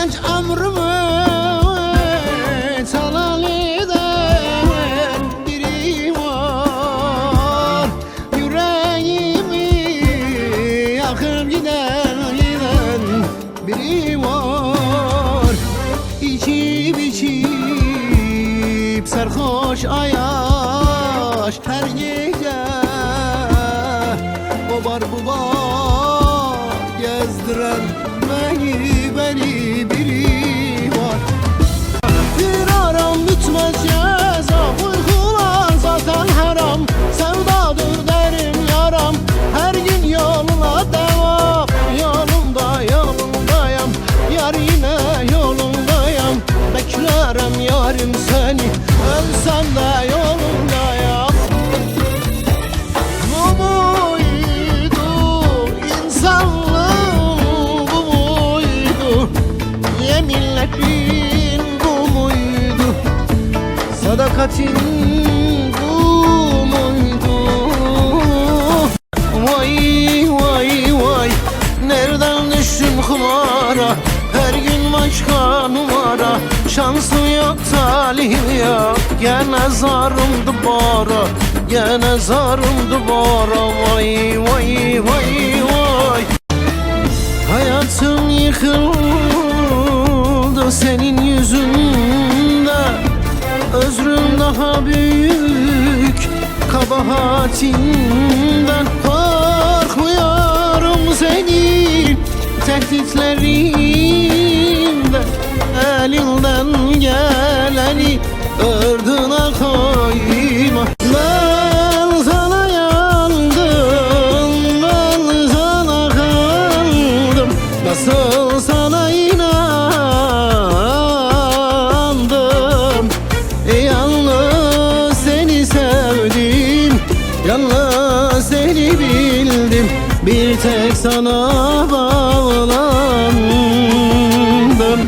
genç ömrümü çalan eden biri var. Yüreğimi yakıp giden biri var. İçip içip sarhoş ayaş her gece. O var bu var gezdiren beni biri var. Bir aram bitmez ceza, uykular zaten haram. Sevdadır derim yaram, her gün yoluna devam. Yolundayım, yar yine yolundayım. Beklerim yarim seni, ölsem de yolundayım. Bu muydu insanlığın, bu muydu yeminlerin, bu muydu sadakatin, bu muydu? Vay vay vay, nereden düştüm kumara? Her gün başka numara. Şansım yok, talihim yok, gene zarımdı bara, gene zarımdı bara. Vay vay vay vay, hayatım yıkıldı senin yüzünden. Özrüm daha büyük kabahatinden. Korkuyorum senin tehditlerinden. Elinden geleni ardına koyma. Ben sana yandım, ben sana kaldım. Nasıl sana inandım. Yalnız seni sevdim, yalnız seni bildim. Bir tek sana bağlandım.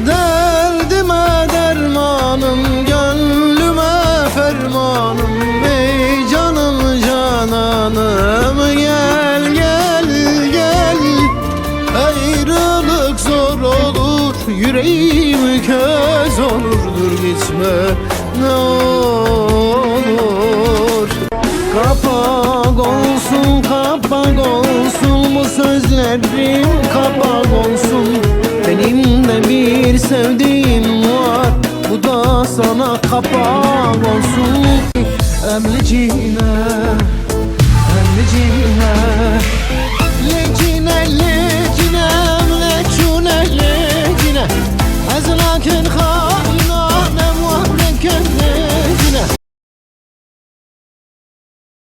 Derdime dermanım, gönlüme fermanım. Ey canım cananım, gel gel gel. Ayrılık zor olur, yüreğim köz olurdur. Gitme ne olur. Kapak olsun bu sözlerim, kapak